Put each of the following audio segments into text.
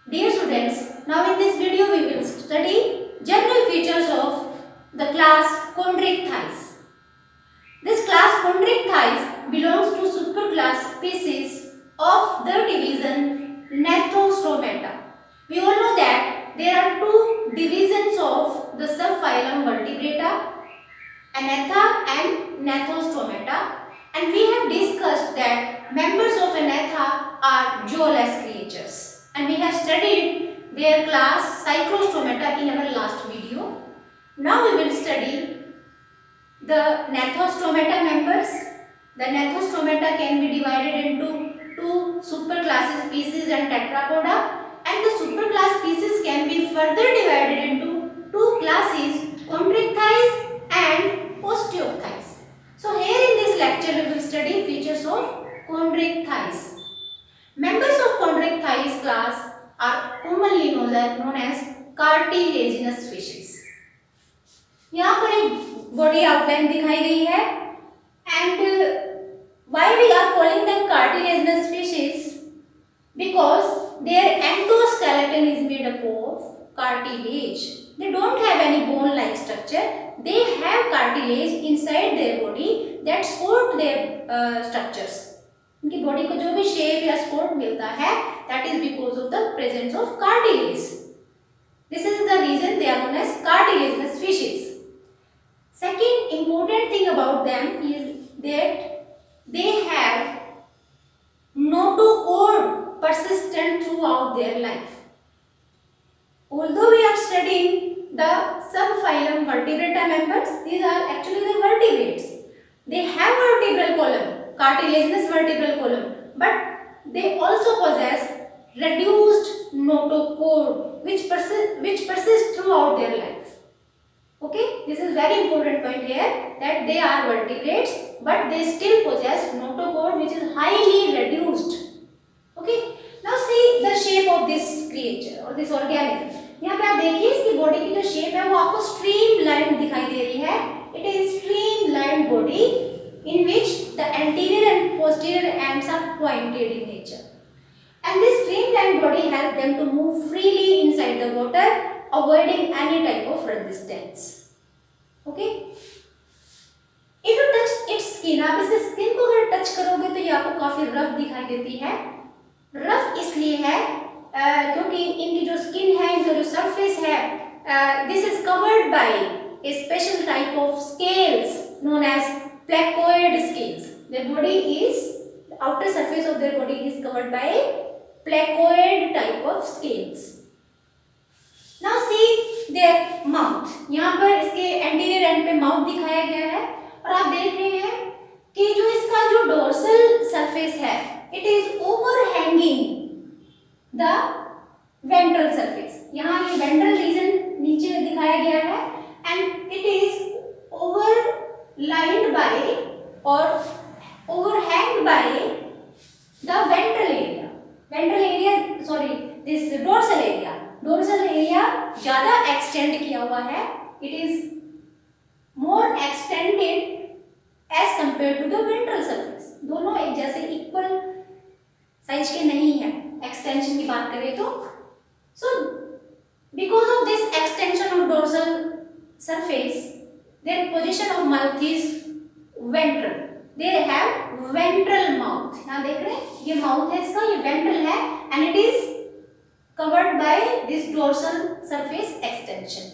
Dear students, now in this video we will study general features of the class Chondrichthyes. This class Chondrichthyes belongs to superclass species of the division Gnathostromata. We all know that there are two divisions of the subphylum Vertebrata, Anatha and Gnathostromata, and we have discussed that members of Anatha are jawless creatures. And we have studied their class Cyclostromata in our last video. Now we will study the Gnathostromata members. The Gnathostromata can be divided into two superclasses species and Tetrapoda, and the superclass species can be further divided into two classes, Chondrichthyes and Osteochthyes. So here in this lecture we will study features of Chondrichthyes. Members of Chondrichthyes class are commonly known as cartilaginous fishes. यहाँ पर एक body outline दिखाई गई है and why we are calling them cartilaginous fishes? Because their endoskeleton is made up of cartilage. They don't have any bone-like structure. They have cartilage inside their body that support their structures. उनकी body को जो भी shape या support मिलता है that is because of the presence of cartilage. This is the reason they are known as cartilaginous fishes. Second important thing about them is that they have notochord persistent throughout their life. Although we are studying the subphylum Vertebrata members, these are actually the vertebrates. They have vertebral column, cartilaginous vertebral column, but they also possess reduced notochord which persists throughout their life. Okay, this is very important point here that they are vertebrates but they still possess notochord which is highly reduced. Okay, now see the shape of this creature or this organism. यहाँ पे आप देखिए इसकी body की जो shape है वो आपको स्ट्रीमलाइन दिखाई दे रही है. It is streamlined body in which the anterior and posterior ends are pointed in nature. And this streamlined body helps them to move freely inside the water, avoiding any type of resistance. Okay? If you touch its skin, आप इसके skin को अगर touch करोगे तो ये आपको काफी rough दिखाई देती है. रफ इसलिए है क्योंकि इनकी जो स्किन है, इनका जो सरफेस है, this is covered by a special type of scales known as placoid scales. Their body is, the outer surface of their body is covered by placoid type of scales. Now see their mouth. यहाँ पर इसके anterior end पे mouth दिखाया गया है और आप देख रहे हैं कि जो इसका जो dorsal surface है, it is overhanging the ventral surface. यहाँ ये ventral region नीचे दिखाया गया है and it is overlined by or overhanged by the ventral area. Ventral area, sorry, this dorsal area. Dorsal area ज़्यादा extend किया हुआ है. It is more extended as compared to the ventral surface. दोनों एक जैसे equal size के नहीं है. Extension की बात करें तो, so because of this extension of dorsal surface, their position of mouth is ventral. They have ventral mouth. यहाँ देख रहे हैं ये mouth है इसका, ये ventral है and it is covered by this dorsal surface extension.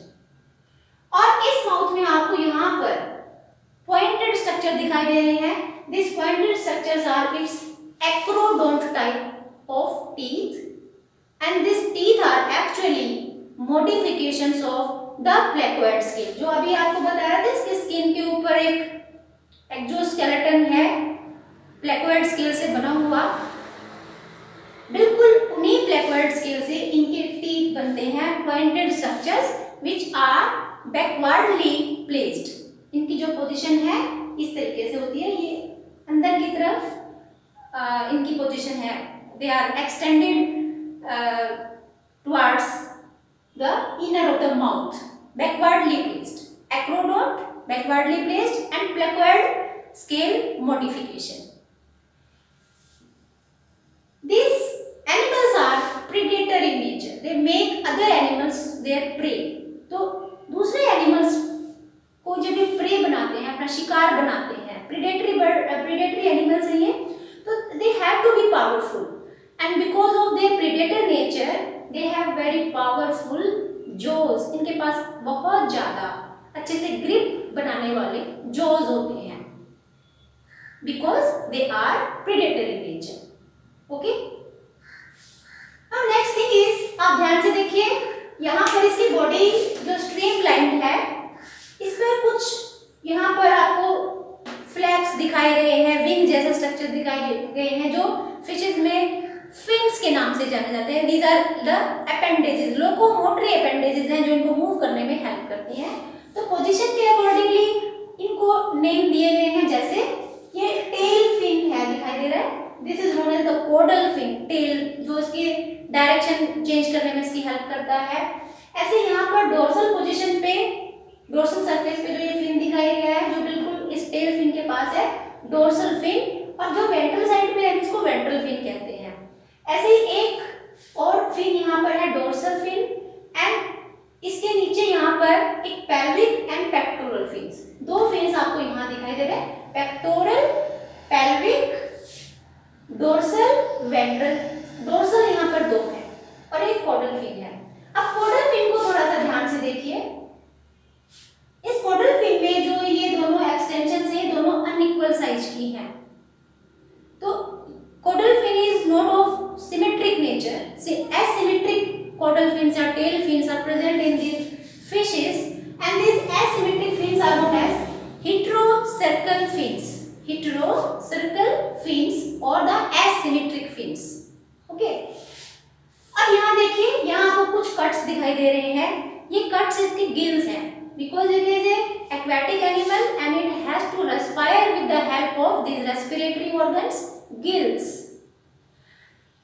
और इस mouth में आपको यहाँ पर pointed structure दिखाई दे रहे हैं. These pointed structures are its acrodont type of teeth, and these teeth are actually modifications of the placoid scale. जो अभी आपको बताया था इसके स्किन के ऊपर एक एक्सोस्केलेटन है placoid scale से बना हुआ, बिल्कुल उन्हीं placoid scale से इनके teeth बनते हैं, pointed structures which are backwardly placed. इनकी जो पोजीशन है इस तरीके से होती है, ये अंदर की तरफ इनकी पोजीशन है. They are extended towards the inner of the mouth, backwardly placed. Acrodont, backwardly placed, and placoid scale modification. These animals are predator in nature. There pray. तो दूसरे एनिमल्स को जब ये प्रे बनाते हैं, अपना शिकार बनाते हैं, प्रेडेटरी एनिमल्स हैं ये, तो they have to be powerful and because of their predator nature they have very powerful jaws. इनके पास बहुत ज्यादा अच्छे से ग्रिप बनाने वाले जॉज होते हैं because they are predator in nature. Okay, अब नेक्स्ट थिंग इज, आप ध्यान से देखिए यहाँ पर इसकी बॉडी जो स्ट्रीमलाइन है, इस पर कुछ यहाँ पर आपको फ्लैप्स दिखाई गए हैं, विंग जैसा स्ट्रक्चर दिखाई गए हैं जो फिशेस में फिन्स के नाम से जाने जाते हैं। These are the appendages, locomotory appendages हैं जो इनको मूव करने में हेल्प करती हैं। तो पोजीशन के अकॉर्डिंगली इनको नेम दिए गए हैं, जैसे ये टेल फिन है, दिखाई दे रहा है, this is known as the caudal fin, tail जो इसकी डायरेक्शन चेंज करने में इसकी हेल्प करता है। ऐसे यहाँ पर डोर्सल पोजीशन पे, डोर्सल सरफेस पे जो ये फिन दिखाई गया है, जो बिल्कुल इस टेल फिन के पास है, डोर्सल फिन, और जो वेंट्रल साइड पे है इसको वेंट्रल फिन कहते हैं। ऐसे ही एक और फिन यहाँ पर है डोर्सल फिन, एंड इसके नीचे यहाँ पर एक पेल्विक एंड पेक्टोरल फिन्स, दो फिन्स आपको यहाँ दिखाई दे रहे हैं, pectoral, pelvic, dorsal, ventral. Dorsal यहाँ पर दो है और एक कोडल फिन है। अब कोडल फिन को थोड़ा सा ध्यान से देखिए, इस कोडल फिन में जो ये दोनों एक्सटेंशन है, दोनों अनइक्वल साइज की हैं। तो caudal fin is not of symmetric nature. See, asymmetric caudal fins or tail fins are present in these fishes, and these asymmetric fins are known as heterocercal fins. Heterocercal fins or the asymmetric fins. Okay. अब यहाँ देखिए, यहाँ आपको कुछ cuts दिखाई दे रहे हैं, ये कट्स इसके गिल्स हैं, because it is a aquatic animal and it has to respire with the help of these respiratory organs, gills.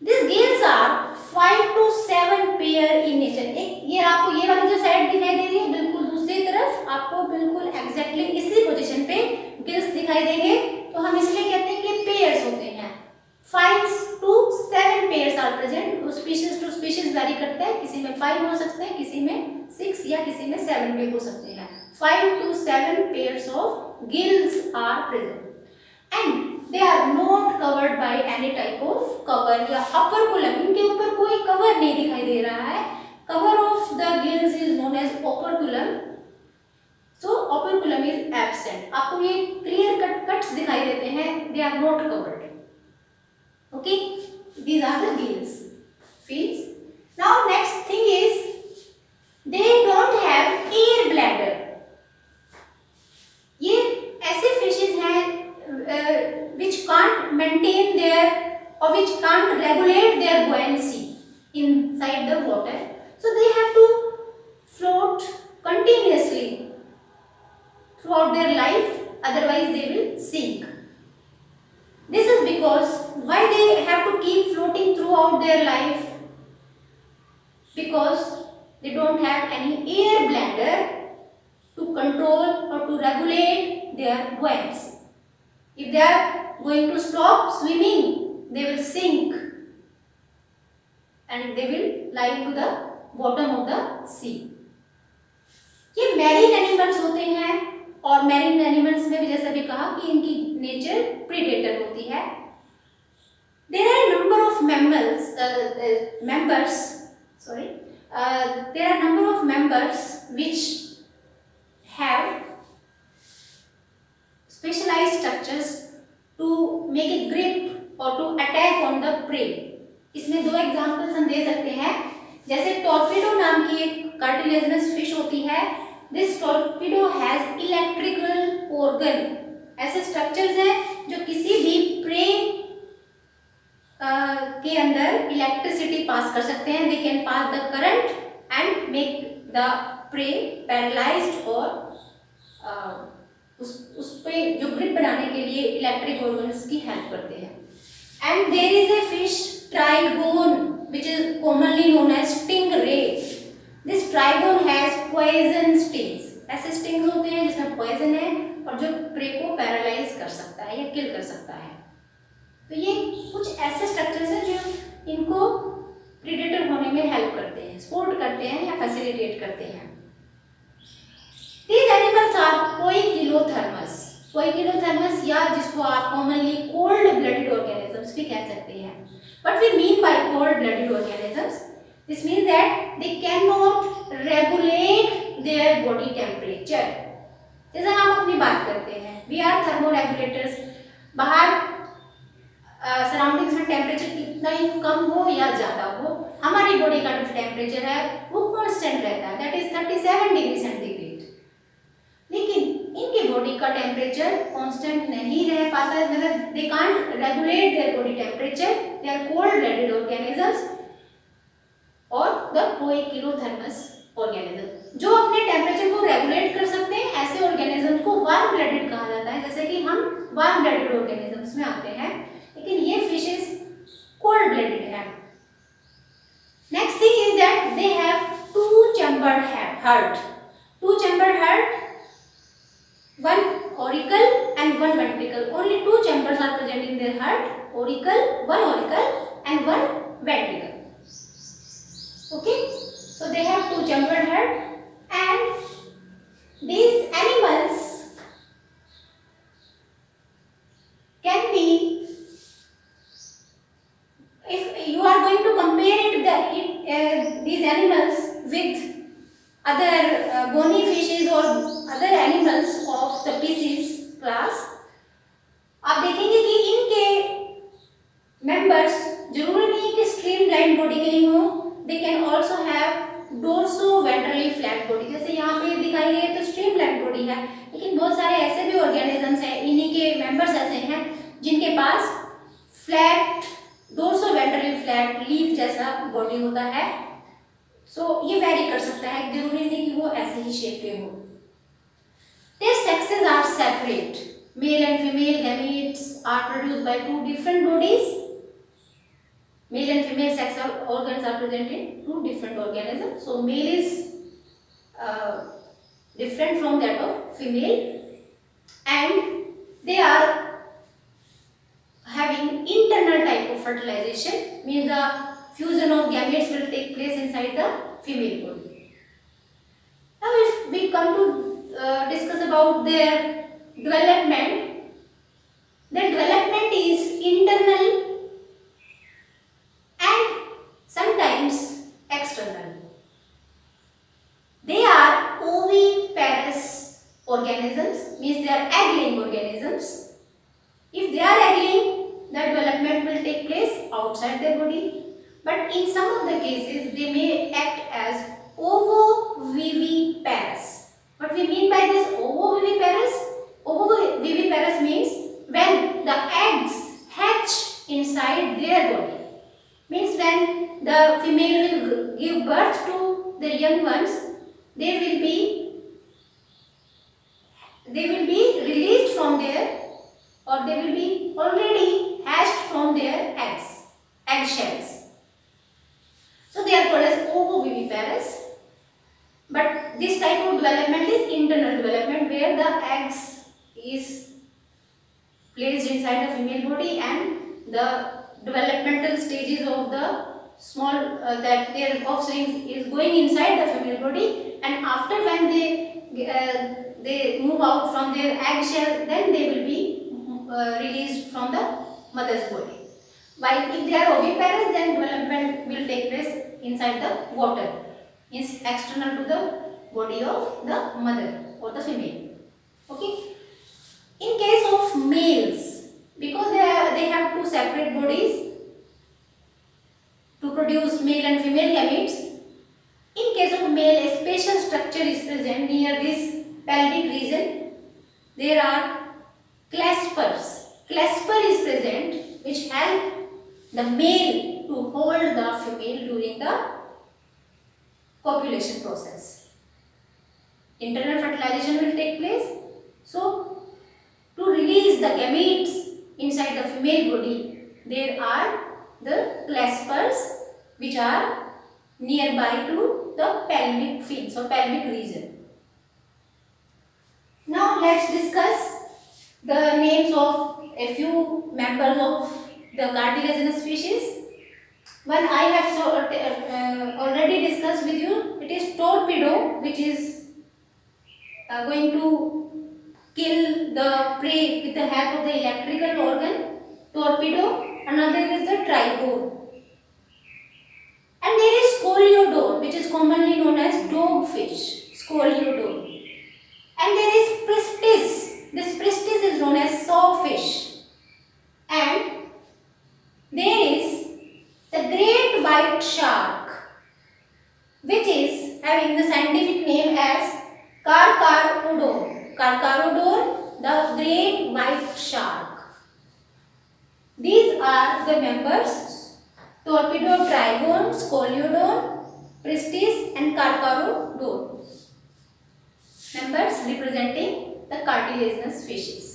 These gills are 5 to 7 pair in nature. एक ये आपको ये वाली जो साइड दिखाई दे रही है, बिल्कुल दूसरी तरफ आपको बिल्कुल एग्जैक्टली इसी पोजीशन पे गिल्स दिखाई देंगे। तो हम इसलिए कहते हैं कि पेयर्स होते हैं, 5 to 7 pairs are present. Species to species vary करता है, किसी में 5 हो सकते हैं, किसी में 6 या किसी में 7 भी हो सकते हैं। 5 to 7 pairs of gills are present and they are not covered by any type of cover या operculum, इनके ऊपर कोई कवर नहीं दिखाई दे रहा है। cover of the gills is known as operculum, so operculum is absent। आपको ये clear cuts दिखाई देते हैं, they are not covered। okay, these are the gills fins। now next thing is they don't have air bladder। ये ऐसे fishes हैं which can't maintain their or which can't regulate their buoyancy inside the water, so they have to float continuously throughout their life, otherwise they will sink। this is because why they have to keep floating throughout their life, because they don't have any air bladder to control or to regulate their buoyancy। if they are going to stop swimming, they will sink and they will lie to the bottom of the sea। ये marine animals होते हैं, और marine animals में भी जैसा भी कहा कि इनकी नेचर प्रीडेटर होती है। there are number of members which have specialized structures to make a grip or to attack on the prey। इसमें दो एग्जांपल्स हम दे सकते हैं, जैसे टॉर्पेडो नाम की एक कार्टिलेजिनस फिश होती है। This torpedo has electrical organ, ऐसे स्ट्रक्चर्स हैं जो किसी भी प्रे के अंदर इलेक्ट्रिसिटी पास कर सकते हैं। They can pass the current and make the prey paralysed, और उस पे जो ग्रिप बनाने के लिए इलेक्ट्रिक ऑर्गन्स की हेल्प करते हैं। And there is a fish trigon which is commonly known as stingray. This trigon has poison stings. ऐसे स्टिंग्स होते हैं जिसमें पॉइजन है और जो प्रे को पैरालाइज कर सकता है या किल कर सकता है। तो ये कुछ ऐसे स्ट्रक्चर्स हैं जो इनको प्रीडेटर होने में हेल्प करते हैं, सपोर्ट करते हैं या फैसिलिटेट करते हैं। These animals are poikilothermos, poikilothermos या जिसको आप कॉमनली कोल्ड ब्लडेड ऑर्गेनिजम्स भी कह सकते हैं। What we mean by cold blooded organisms? This means that they cannot regulate their body temperature. जैसा हम अपनी बात करते हैं, we are thermoregulators, बाहर सराउंडिंग्स में टेम्परेचर कितना ही कम हो या ज़्यादा हो, हमारी बॉडी का जो टेम्परेचर है वो कांस्टेंट रहता है, दैट इज 37 डिग्री सेंटीग्रेड। लेकिन इनके बॉडी का टेम्परेचर कांस्टेंट नहीं रह पाता, मतलब they can't regulate their body temperature, they are cold blooded organisms और द पोइकिलोथर्मस ऑर्गेनिज्म। जो अपने टेम्परेचर को रेगुलेट कर सकते हैं ऐसे ऑर्गेनिजम्स को वार्म ब्लडेड कहा जाता है, जैसे कि हम वार्म ब्लडेड ऑर्गेनिजम्स में आते हैं, लेकिन ये फिशेस कोल्ड ब्लडेड है। Next thing is that they have two chambered heart, two chambered heart, one auricle and one ventricle. Only two chambers are present in their heart, one auricle and one ventricle. Okay, so they have two chambered heart, and these animals can be, if you are going to compare these animals with other bony fishes or other animals of the species class, आप देखेंगे कि इनके members जरूरी नहीं कि streamlined body के ही हो, they can also have dorso-ventrally flat body। जैसे यहाँ पे दिखाई गई है तो streamlined body है, लेकिन बहुत सारे ऐसे भी organisms हैं, इन्हीं के members ऐसे हैं जिनके पास flat dorso-ventrally flat leaf जैसा body होता है। ये वेरी कर सकता है, जरूरी नहीं कि वो ऐसे ही शेप के हो। Their sexes are separate. Male and female gametes are produced by two different bodies. Male and female sex organs are present in two different organisms. So male is different from that of female, and they are having internal type of fertilization, means the fusion of gametes will take place inside the female body. Now if we come to discuss about their development, their development is internal and sometimes external. They are oviparous organisms, means they are egg-laying organisms. If they are egg-laying, the development will take place outside their body. But in some of the cases, they may act as ovoviviparous. What we mean by this ovoviviparous? Ovoviviparous means when the eggs hatch inside their body. Means when the female will give birth to the young ones, they will be released from their, or they will be already hatched from their eggshells. So they are called as ovoviviparous. But this type of development is internal development, where the eggs is placed inside the female body and the developmental stages of the small that their offspring is going inside the female body, and after when they move out from their eggshell, then they will be released from the mother's body. While if they are oviparous, then development will take place inside the water, is external to the body of the mother or the female. Okay. In case of males, because they have two separate bodies to produce male and female gametes, in case of male, a special structure is present near this pelvic region. There are claspers. Clasper is present, which help the male to hold the female during the copulation process. Internal fertilization will take place. So, to release the gametes inside the female body, there are the claspers which are nearby to the pelvic fins or pelvic region. Now, let's discuss the names of a few members of the cartilaginous species. One I have already discussed with you. It is torpedo, which is going to kill the prey with the help of the electrical organ. Torpedo. Another is the trigone. And there is scoliodon, which is commonly known as dogfish. Scoliodon. And there is pristis. This pristis is known as sawfish. And there is the great white shark, which is having the scientific name as Carcharodon. Carcharodon, the great white shark. These are the members: torpedo, trigone, scoliodon, pristis and Carcharodon. Members representing the cartilaginous fishes.